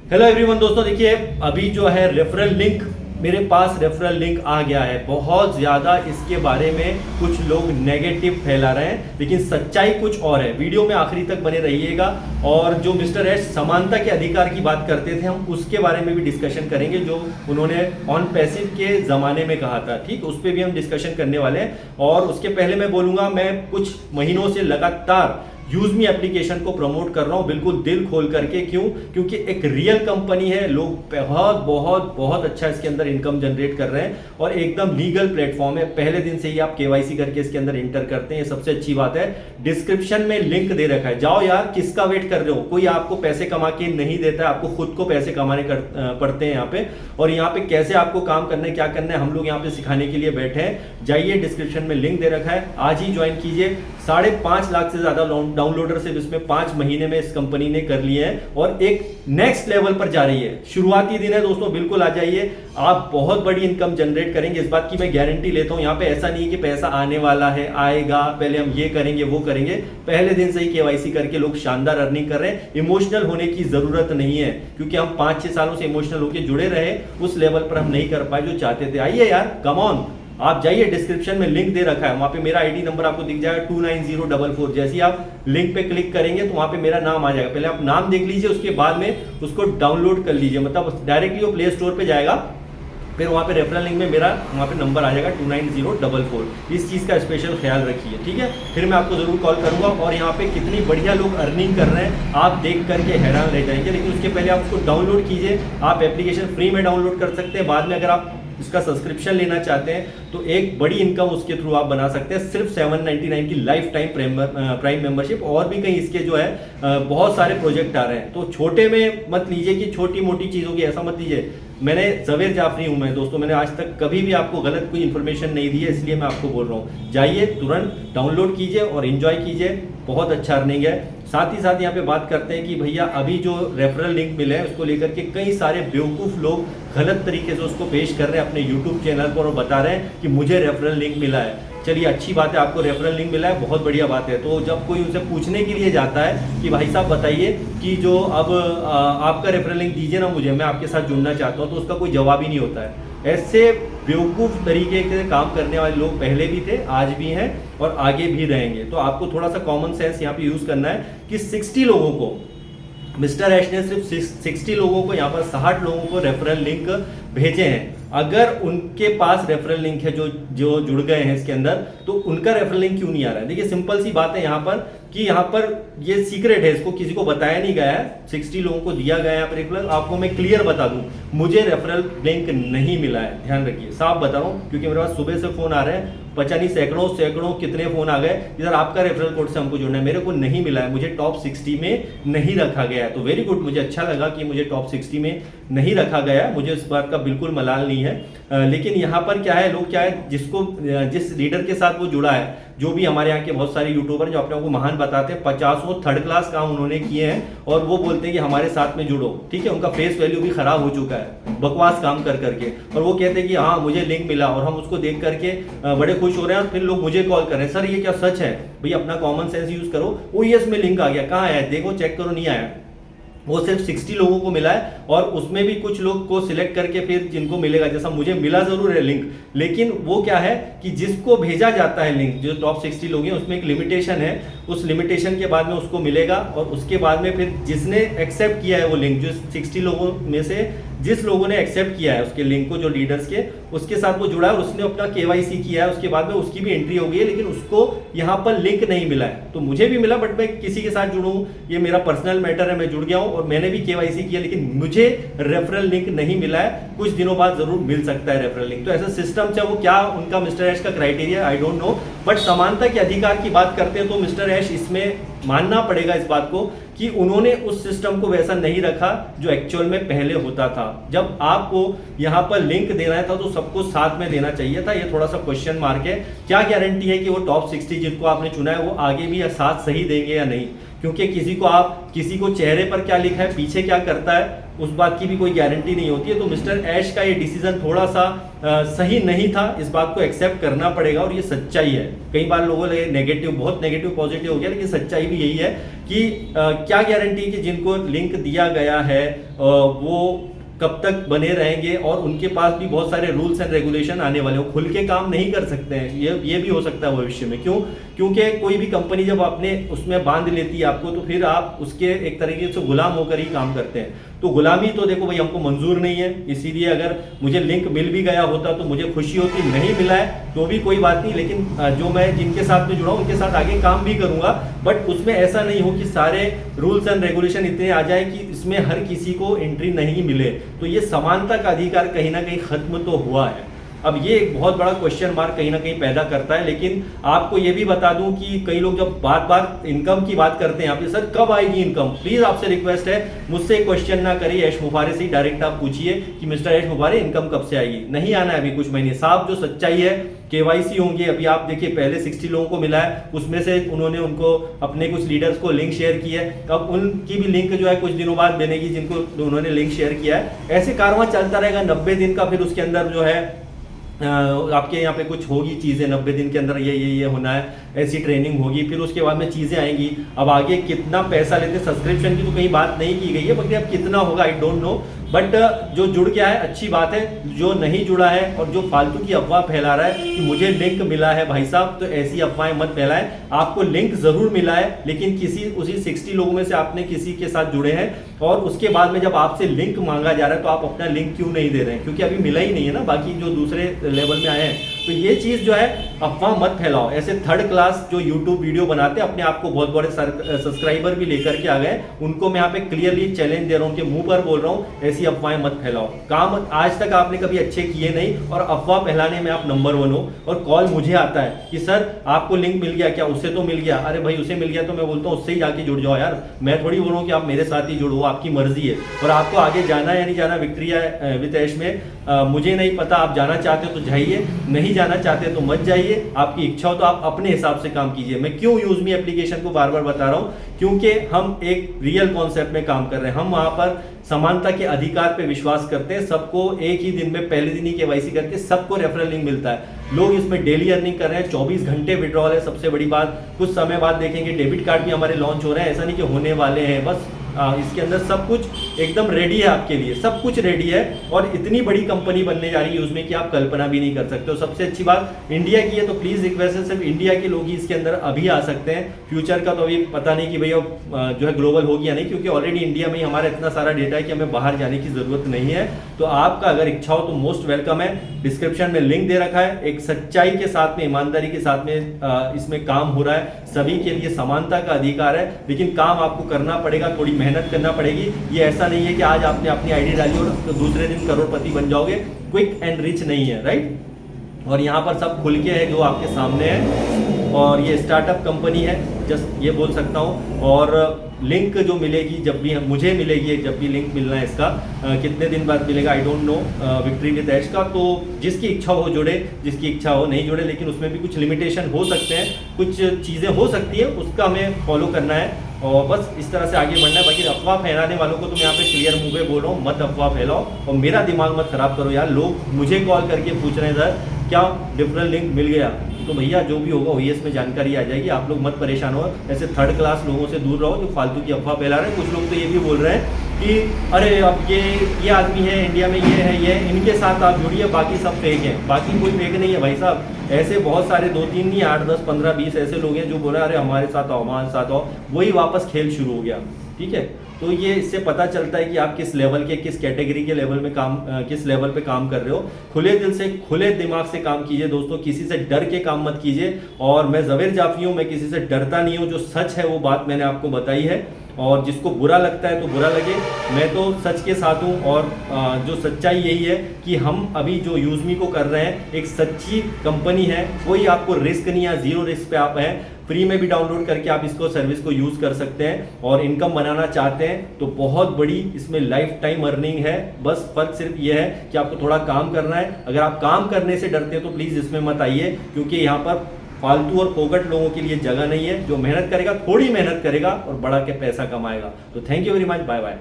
Hello everyone दोस्तों, देखिए अभी जो है रेफरल लिंक मेरे पास रेफरल लिंक आ गया है। बहुत ज़्यादा इसके बारे में कुछ लोग नेगेटिव फैला रहे हैं, लेकिन सच्चाई कुछ और है। वीडियो में आखिरी तक बने रहिएगा। और जो मिस्टर एश समानता के अधिकार की बात करते थे, हम उसके बारे में भी डिस्कशन करेंगे, जो उन्होंने ऑन पैसिव के ज़माने में कहा था। ठीक, उस पर भी हम डिस्कशन करने वाले हैं। और उसके पहले मैं बोलूँगा, मैं कुछ महीनों से लगातार यूजमी एप्लीकेशन को प्रमोट कर रहा हूं, बिल्कुल दिल खोल करके। क्यों? क्योंकि एक रियल कंपनी है, लोग बहुत बहुत बहुत अच्छा इसके अंदर इनकम जनरेट कर रहे हैं और एकदम लीगल प्लेटफॉर्म है। पहले दिन से ही आप केवाईसी करके इसके अंदर इंटर करते हैं, ये सबसे अच्छी बात है। डिस्क्रिप्शन में लिंक दे रखा है, जाओ यार, किसका वेट कर रहे हो? कोई आपको पैसे कमा के नहीं देता है, आपको खुद को पैसे कमाने पड़ते हैं यहाँ पे। और यहाँ पे कैसे आपको काम करना है, क्या करना है, हम लोग यहाँ पे सिखाने के लिए बैठे हैं। जाइए, डिस्क्रिप्शन में लिंक दे रखा है, आज ही ज्वाइन कीजिए। 5.5 लाख से ज्यादा डाउनलोडर सिर्फ इसमें 5 महीने में इस कंपनी ने कर लिए हैं और एक नेक्स्ट लेवल पर जा रही है। शुरुआती दिन है दोस्तों, बिल्कुल आ जाइए, आप बहुत बड़ी इनकम जनरेट करेंगे, इस बात की मैं गारंटी लेता हूं। यहाँ पे ऐसा नहीं है कि पैसा आने वाला है, आएगा, पहले हम ये करेंगे वो करेंगे। पहले दिन से ही केवाईसी करके लोग शानदार अर्निंग कर रहे हैं। इमोशनल होने की जरूरत नहीं है, क्योंकि हम 5-6 सालों से इमोशनल होकर जुड़े रहे, उस लेवल पर हम नहीं कर पाए जो चाहते थे। आइए यार, कम ऑन, आप जाइए, डिस्क्रिप्शन में लिंक दे रखा है, वहां पे मेरा आईडी नंबर आपको दिख जाएगा 29044। जैसे ही आप लिंक पे क्लिक करेंगे तो वहां पे मेरा नाम आ जाएगा। पहले आप नाम देख लीजिए, उसके बाद में उसको डाउनलोड कर लीजिए, मतलब डायरेक्टली वो प्ले स्टोर पे जाएगा। फिर वहाँ पे रेफरल लिंक में मेरा वहाँ पे नंबर आ जाएगा 29044। इस चीज़ का स्पेशल ख्याल रखिए, ठीक है? फिर मैं आपको ज़रूर कॉल करूँगा। और यहाँ पे कितनी बढ़िया लोग अर्निंग कर रहे हैं, आप देख करके हैरान रह जाएंगे। लेकिन उसके पहले आप उसको डाउनलोड कीजिए। आप एप्लीकेशन फ्री में डाउनलोड कर सकते हैं, बाद में अगर आप इसका सब्सक्रिप्शन लेना चाहते हैं तो एक बड़ी इनकम उसके थ्रू आप बना सकते हैं। सिर्फ 799 की लाइफ टाइम प्राइम मेंबरशिप। और भी कहीं इसके जो है बहुत सारे प्रोजेक्ट आ रहे हैं, तो छोटे में मत लीजिए कि छोटी मोटी चीज़ होगी, ऐसा मत लीजिए। मैंने जवेर जाफरी हूं मैं दोस्तों, मैंने आज तक कभी भी आपको गलत कोई इन्फॉर्मेशन नहीं दी है, इसलिए मैं आपको बोल रहा हूँ। जाइए, तुरंत डाउनलोड कीजिए और एंजॉय कीजिए, बहुत अच्छा अर्निंग है। साथ ही साथ यहाँ पे बात करते हैं कि भैया अभी जो रेफरल लिंक मिले हैं उसको लेकर के कई सारे बेवकूफ़ लोग गलत तरीके से उसको पेश कर रहे हैं अपने यूट्यूब चैनल पर और बता रहे हैं कि मुझे रेफरल लिंक मिला है। चलिए, अच्छी बात है, आपको रेफरल लिंक मिला है, बहुत बढ़िया बात है। तो जब कोई उनसे पूछने के लिए जाता है कि भाई साहब बताइए कि जो अब आपका रेफरल लिंक दीजिए ना मुझे, मैं आपके साथ जुड़ना चाहता हूँ, तो उसका कोई जवाब ही नहीं होता है। ऐसे बेवकूफ़ तरीके से काम करने वाले लोग पहले भी थे, आज भी हैं और आगे भी रहेंगे। तो आपको थोड़ा सा कॉमन सेंस यहाँ पे यूज़ करना है कि 60 लोगों को, मिस्टर एश ने सिर्फ 60 लोगों को, यहाँ पर 60 लोगों को रेफरल लिंक भेजे हैं। अगर उनके पास रेफरल लिंक है, जो जुड़ गए हैं इसके अंदर, तो उनका रेफरल लिंक क्यों नहीं आ रहा है? देखिए, सिंपल सी बात है यहाँ पर कि यहाँ पर ये सीक्रेट है, इसको किसी को बताया नहीं गया है। 60 लोगों को दिया गया है यहाँ पर रेफरल। आपको मैं क्लियर बता दूं, मुझे रेफरल लिंक नहीं मिला है, ध्यान रखिए, साफ बता रहा हूँ, क्योंकि मेरे पास सुबह से फोन आ रहे हैं, पता नहीं सैकड़ों कितने फोन आ गए, इधर आपका रेफरल कोड से हमको जुड़ना है। मेरे को नहीं मिला है, मुझे टॉप 60 में नहीं रखा गया है। तो वेरी गुड, मुझे अच्छा लगा कि मुझे टॉप 60 में नहीं रखा गया है, मुझे इस बात का बिल्कुल मलाल नहीं है। लेकिन यहाँ पर क्या है, लोग क्या है, जिस लीडर के साथ वो जुड़ा है, जो भी हमारे यहाँ के बहुत सारे यूट्यूबर जो अपने को महान बताते हैं, 50 थर्ड क्लास काम उन्होंने किए हैं और वो बोलते हैं कि हमारे साथ में जुड़ो। ठीक है, उनका फेस वैल्यू भी खराब हो चुका है बकवास काम कर करके, और वो कहते हैं कि हाँ मुझे लिंक मिला, और हम उसको देख करके बड़े खुश हो रहे हैं। और फिर लोग मुझे कॉल कर रहे हैं, सर ये क्या सच है? भाई अपना कॉमन सेंस यूज करो। OES में लिंक आ गया, कहाँ आया देखो, चेक करो, नहीं आया। वो सिर्फ 60 लोगों को मिला है, और उसमें भी कुछ लोग को सिलेक्ट करके फिर जिनको मिलेगा, जैसा मुझे मिला जरूर है लिंक, लेकिन वो क्या है कि जिसको भेजा जाता है लिंक, जो टॉप 60 लोग हैं, उसमें एक लिमिटेशन है। उस लिमिटेशन के बाद में उसको मिलेगा, और उसके बाद में फिर जिसने एक्सेप्ट किया है वो लिंक, जो 60 लोगों में से जिस लोगों ने एक्सेप्ट किया है उसके लिंक को, जो लीडर्स के, उसके साथ वो जुड़ा है और उसने अपना KYC किया है, उसके बाद में उसकी भी एंट्री हो गई है, लेकिन उसको यहाँ पर लिंक नहीं मिला है। तो मुझे भी मिला, बट मैं किसी के साथ जुड़ूँ ये मेरा पर्सनल मैटर है, मैं जुड़ गया हूँ और मैंने भी KYC किया, लेकिन मुझे रेफरल लिंक नहीं मिला है। कुछ दिनों बाद जरूर मिल सकता है रेफरल लिंक। तो ऐसा सिस्टम है, वो क्या उनका मिस्टर एश का criteria I don't no, but समानता के अधिकार की बात करते हैं तो मिस्टर एश इसमें मानना पड़ेगा इस बात को कि उन्होंने उस सिस्टम को वैसा नहीं रखा जो एक्चुअल में पहले होता था। जब आपको यहाँ पर लिंक देना था तो सबको साथ में देना चाहिए था। ये थोड़ा सा क्वेश्चन मार्क है। क्या गारंटी है कि वो टॉप 60 जिनको आपने चुना है वो आगे भी साथ सही देंगे या नहीं? क्योंकि किसी को चेहरे पर क्या लिखा है, पीछे क्या करता है, उस बात की भी कोई गारंटी नहीं होती है। तो मिस्टर ऐश का ये डिसीजन थोड़ा सा सही नहीं था, इस बात को एक्सेप्ट करना पड़ेगा और ये सच्चाई है। कई बार लोगों ने नेगेटिव, बहुत नेगेटिव पॉजिटिव हो गया, लेकिन सच्चाई भी यही है कि क्या गारंटी कि जिनको लिंक दिया गया है वो कब तक बने रहेंगे, और उनके पास भी बहुत सारे रूल्स एंड रेगुलेशन आने वाले हो, खुल के काम नहीं कर सकते हैं। ये भी हो सकता है भविष्य में। क्यों? क्योंकि कोई भी कंपनी जब अपने उसमें बांध लेती है आपको, तो फिर आप उसके एक तरीके से गुलाम होकर ही काम करते हैं। तो गुलामी तो देखो भाई हमको मंजूर नहीं है, इसीलिए अगर मुझे लिंक मिल भी गया होता तो मुझे खुशी होती, नहीं मिला है तो भी कोई बात नहीं, लेकिन जो मैं जिनके साथ में जुड़ा हूँ उनके साथ आगे काम भी करूंगा। बट उसमें ऐसा नहीं हो कि सारे रूल्स एंड रेगुलेशन इतने आ जाए कि इसमें हर किसी को एंट्री नहीं मिले। तो ये समानता का अधिकार कहीं ना कहीं खत्म तो हुआ है। अब ये एक बहुत बड़ा क्वेश्चन मार्क कहीं ना कहीं पैदा करता है। लेकिन आपको ये भी बता दूं कि कई लोग जब बात इनकम की बात करते हैं, आप सर कब आएगी इनकम, प्लीज आपसे रिक्वेस्ट है मुझसे क्वेश्चन ना करिए, यश मुफारे से डायरेक्ट आप पूछिए कि मिस्टर यश मुफारे इनकम कब से आएगी। नहीं आना है अभी कुछ महीने, साफ जो सच्चाई है केवाईसी होंगे। अभी आप देखिए पहले 60 लोगों को मिला है, उसमें से उन्होंने उनको अपने कुछ लीडर्स को लिंक शेयर किया है, अब उनकी भी लिंक जो है कुछ दिनों बाद बनेगी जिनको उन्होंने लिंक शेयर किया है। ऐसे कारवां चलता रहेगा 90 दिन का, फिर उसके अंदर जो है आपके यहाँ पे कुछ होगी चीज़ें, 90 दिन के अंदर ये होना है, ऐसी ट्रेनिंग होगी, फिर उसके बाद में चीज़ें आएंगी। अब आगे कितना पैसा लेते, सब्सक्रिप्शन की तो कहीं बात नहीं की गई है, बाकी अब कितना होगा आई डोंट नो। बट जो जुड़ गया है अच्छी बात है, जो नहीं जुड़ा है और जो फालतू की अफवाह फैला रहा है कि मुझे लिंक मिला है, भाई साहब तो ऐसी अफवाहें मत फैलाएं। आपको लिंक जरूर मिला है, लेकिन उसी 60 लोगों में से आपने किसी के साथ जुड़े हैं, और उसके बाद में जब आपसे लिंक मांगा जा रहा है तो आप अपना लिंक क्यों नहीं दे रहे हैं? क्योंकि अभी मिला ही नहीं है ना, बाकी जो दूसरे लेवल में आए हैं। तो ये चीज जो है अफवाह मत फैलाओ। ऐसे थर्ड क्लास जो यूट्यूब वीडियो बनाते हैं, अपने आप को बहुत बड़े सब्सक्राइबर भी लेकर के आ गए, उनको मैं यहाँ पे क्लियरली चैलेंज दे रहा हूँ, उनके मुंह पर बोल रहा हूँ, ऐसी अफवाहें मत फैलाओ। काम आज तक आपने कभी अच्छे किए नहीं, और अफवाह फैलाने में आप नंबर 1 हो। और कॉल मुझे आता है कि सर आपको लिंक मिल गया क्या? उससे तो मिल गया। अरे भाई उसे मिल गया तो मैं बोलता हूँ उससे ही जाके जुड़ जाओ यार, मैं थोड़ी बोल रहा हूँ कि आप मेरे साथ ही जुड़ो, आपकी मर्जी है। और आपको आगे जाना है या नहीं जाना विक्ट्री विद ऐश में, मुझे नहीं पता। आप जाना चाहते हो तो जाइए, नहीं जाना चाहते तो मत जाइए, आपकी इच्छा हो तो आप अपने हिसाब से काम कीजिए। मैं क्यों यूज मी एप्लीकेशन को बार बार बता रहा हूं? क्योंकि हम एक रियल कॉन्सेप्ट में काम कर रहे हैं। हम वहां पर समानता के अधिकार पे विश्वास करते हैं। सबको एक ही दिन में पहले दिन ही केवाईसी करके सबको रेफरल लिंक मिलता है। लोग इसमें डेली अर्निंग कर रहे हैं, 24 घंटे विड्रॉल है। सबसे बड़ी बात, कुछ समय बाद देखेंगे डेबिट कार्ड भी हमारे लॉन्च हो रहे हैं, ऐसा नहीं कि होने वाले हैं, बस इसके अंदर सब कुछ एकदम रेडी है आपके लिए, सब कुछ रेडी है। और इतनी बड़ी कंपनी बनने जा रही है उसमें कि आप कल्पना भी नहीं कर सकते हो। सबसे अच्छी बात इंडिया की है, तो प्लीज रिक्वेस्ट है सिर्फ इंडिया के लोग ही इसके अंदर अभी आ सकते हैं। फ्यूचर का तो अभी पता नहीं कि भैया जो है ग्लोबल होगी या नहीं, क्योंकि ऑलरेडी इंडिया में ही हमारा इतना सारा डेटा है कि हमें बाहर जाने की जरूरत नहीं है। तो आपका अगर इच्छा हो तो मोस्ट वेलकम है। डिस्क्रिप्शन में लिंक दे रखा है। एक सच्चाई के साथ में, ईमानदारी के साथ में इसमें काम हो रहा है। सभी के लिए समानता का अधिकार है, लेकिन काम आपको करना पड़ेगा, थोड़ी मेहनत करना पड़ेगी। ये ऐसा नहीं है कि आज आपने अपनी आईडी डाली और तो दूसरे दिन करोड़पति बन जाओगे। क्विक एंड रिच नहीं है, राइट। और यहाँ पर सब खुल के है जो आपके सामने है, और ये स्टार्टअप कंपनी है, जस्ट ये बोल सकता हूँ। और लिंक जो मिलेगी जब भी मुझे मिलेगी, जब भी लिंक मिलना है इसका कितने दिन बाद मिलेगा I don't know, victory with ash का। तो जिसकी इच्छा हो जुड़े, जिसकी इच्छा हो नहीं जुड़े, लेकिन उसमें भी कुछ लिमिटेशन हो सकते हैं, कुछ चीज़ें हो सकती है, उसका हमें फॉलो करना है और बस इस तरह से आगे बढ़ना है। बाकी अफवाह फैलाने वालों को तो मैं यहाँ पे क्लियर मुंह पे बोल रहा हूँ, मत अफवाह फैलाओ और मेरा दिमाग मत खराब करो यार। लोग मुझे कॉल करके पूछ रहे हैं सर क्या डिफरेंट लिंक मिल गया, तो भैया जो भी होगा वही इसमें जानकारी आ जाएगी। आप लोग मत परेशान हो, ऐसे थर्ड क्लास लोगों से दूर रहो जो फालतू की अफवाह फैला रहे हैं। कुछ लोग तो ये भी बोल रहे हैं कि अरे अब ये आदमी है इंडिया में, ये है, ये इनके साथ आप जुड़िए, बाकी सब फेक है। बाकी कोई फेक नहीं है भाई साहब। ऐसे बहुत सारे 2-3 नहीं 8, 10, 15, 20 ऐसे लोग हैं जो बोल रहे हैं अरे हमारे साथ आओ, हमारे साथ आओ। वही वापस खेल शुरू हो गया, ठीक है। तो ये इससे पता चलता है कि आप किस लेवल के, किस कैटेगरी के लेवल में काम, किस लेवल पे काम कर रहे हो। खुले दिल से, खुले दिमाग से काम कीजिए दोस्तों, किसी से डर के काम मत कीजिए। और मैं ज़वेर जाफी हूँ, मैं किसी से डरता नहीं हूँ। जो सच है वो बात मैंने आपको बताई है, और जिसको बुरा लगता है तो बुरा लगे, मैं तो सच के साथ हूँ। और जो सच्चाई यही है कि हम अभी जो यूज़मी को कर रहे हैं, एक सच्ची कंपनी है, कोई आपको रिस्क नहीं है, जीरो रिस्क पे आप हैं। फ्री में भी डाउनलोड करके आप इसको सर्विस को यूज़ कर सकते हैं और इनकम बनाना चाहते हैं तो बहुत बड़ी इसमें लाइफ टाइम अर्निंग है। बस फर्क सिर्फ ये है कि आपको थोड़ा काम करना है। अगर आप काम करने से डरते हैं तो प्लीज़ इसमें मत आइए, क्योंकि यहाँ पर फालतू और फोकट लोगों के लिए जगह नहीं है। जो मेहनत करेगा, थोड़ी मेहनत करेगा और बढ़ा के पैसा कमाएगा। तो thank you very much, bye bye.